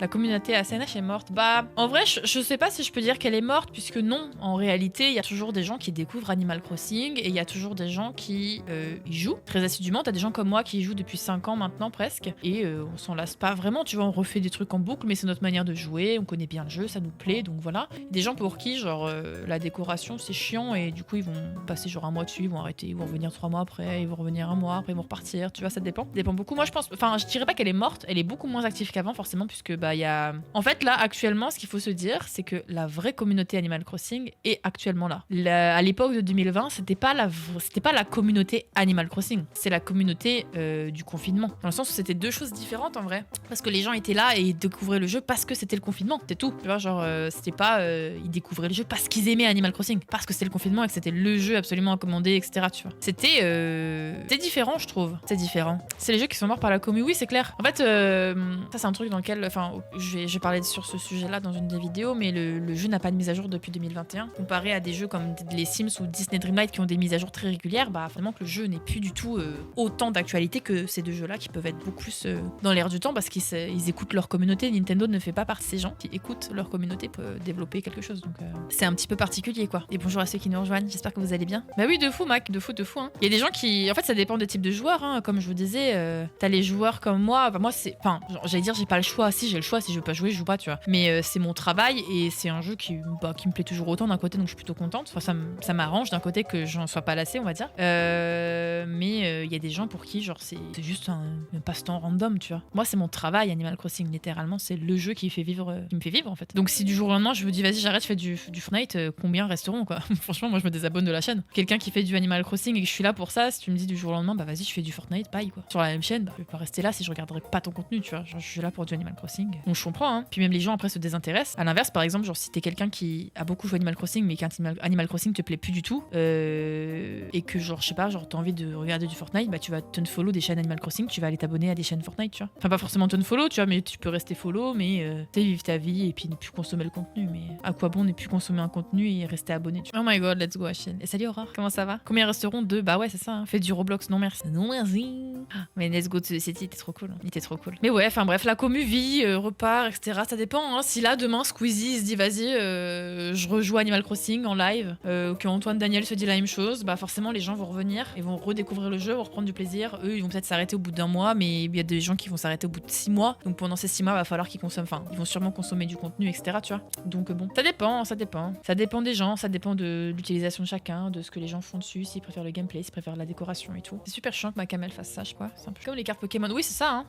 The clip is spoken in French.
La communauté ASNH est morte. Bah, en vrai, je sais pas si je peux dire qu'elle est morte, puisque non. En réalité, il y a toujours des gens qui découvrent Animal Crossing et il y a toujours des gens qui y jouent très assidûment. T'as des gens comme moi qui y jouent depuis 5 ans maintenant presque et on s'en lasse pas vraiment. Tu vois, on refait des trucs en boucle, mais c'est notre manière de jouer. On connaît bien le jeu, ça nous plaît, donc voilà. Des gens pour qui, genre, la décoration c'est chiant et du coup ils vont passer genre un mois dessus, ils vont arrêter, ils vont revenir 3 mois après, ils vont revenir un mois après, ils vont repartir. Tu vois, ça dépend. Ça dépend beaucoup. Moi, je pense, enfin, je dirais pas qu'elle est morte. Elle est beaucoup moins active qu'avant, forcément, puisque bah il y a. En fait, là, actuellement, ce qu'il faut se dire, c'est que la vraie communauté Animal Crossing est actuellement là. À l'époque de 2020, c'était pas la communauté Animal Crossing, c'est la communauté du confinement. Dans le sens où c'était deux choses différentes en vrai, parce que les gens étaient là et ils découvraient le jeu parce que c'était le confinement, c'est tout. Tu vois, genre c'était pas ils découvraient le jeu parce qu'ils aimaient Animal Crossing, parce que c'était le confinement et que c'était le jeu absolument à commander, etc. Tu vois, c'était différent, je trouve. C'est différent. C'est les jeux qui sont morts par la commu, oui, c'est clair. En fait, ça c'est un truc dans lequel, enfin, je vais parler sur ce sujet-là dans une des vidéos, mais le jeu n'a pas de mise à jour depuis 2021. Comparé à des jeux comme les Sims ou Disney Dreamlight qui ont des mises à jour très régulières, bah finalement que le jeu n'est plus du tout autant d'actualité que ces deux jeux-là qui peuvent être beaucoup plus dans l'air du temps parce qu'ils écoutent leur communauté. Nintendo ne fait pas partie de ces gens qui écoutent leur communauté pour développer quelque chose. Donc c'est un petit peu particulier quoi. Et bonjour à ceux qui nous rejoignent, j'espère que vous allez bien. Bah oui, de fou Mac, de fou hein. Il y a des gens qui, en fait ça dépend des types de joueurs hein. Comme je vous disais, t'as les joueurs comme moi, enfin, moi c'est, enfin j'allais dire j'ai pas le choix, si j'ai le choix, si je veux pas jouer je joue pas tu vois. Mais c'est mon travail et c'est un jeu qui me plaît toujours autant d'un côté, donc je suis plutôt contente. Enfin ça m'arrange d'un côté que j'en sois pas lassée on va dire. Mais il y a des gens pour qui genre c'est juste un passe-temps random tu vois. Moi c'est mon travail Animal Crossing, littéralement c'est le jeu qui me fait vivre en fait. Donc si du jour au lendemain je me dis vas-y j'arrête, je fais du Fortnite, combien resteront quoi. Franchement moi je me désabonne de la chaîne. Quelqu'un qui fait du Animal Crossing et que je suis là pour ça, si tu me dis du jour au lendemain bah vas-y je fais du Fortnite, bye quoi. Sur la même chaîne, bah, je vais pas rester là si je regarderai pas ton contenu tu vois. Genre je suis là pour du Animal Crossing. Donc je comprends hein. Puis même les gens après se désintéressent. À l'inverse par exemple genre si t'es quelqu'un qui a beaucoup joué Animal Crossing mais qu'Animal Crossing te plaît plus du tout et que genre je sais pas genre t'as envie de regarder du Fortnite, bah tu vas unfollow des chaînes Animal Crossing, tu vas aller t'abonner à des chaînes Fortnite tu vois. Enfin pas forcément unfollow tu vois, mais tu peux rester follow mais tu sais vivre ta vie et puis ne plus consommer le contenu. Mais à quoi bon ne plus consommer un contenu et rester abonné tu vois. Oh my god, let's go Achille. Et salut Aurore, comment ça va? Combien resteront? 2? Bah ouais c'est ça hein. Fais du Roblox, non merci. Non merci. Mais let's go City, il était trop cool. Il était trop cool. Mais ouais, enfin bref, la commu vit, repart, etc. Ça dépend. Hein. Si là demain Squeezie se dit vas-y, je rejoue Animal Crossing en live, que Antoine Daniel se dit la même chose, bah forcément les gens vont revenir et vont redécouvrir le jeu, vont reprendre du plaisir. Eux, ils vont peut-être s'arrêter au bout d'un mois, mais il y a des gens qui vont s'arrêter au bout de 6 mois. Donc pendant ces 6 mois, il va falloir qu'ils consomment. Enfin, ils vont sûrement consommer du contenu, etc. Tu vois. Donc bon, ça dépend. Ça dépend des gens, ça dépend de l'utilisation de chacun, de ce que les gens font dessus, s'ils préfèrent le gameplay, s'ils préfèrent la décoration et tout. C'est super chiant que ma camel fasse ça, je sais pas. C'est un peu comme les cartes Pokémon. Oui, c'est ça. Hein.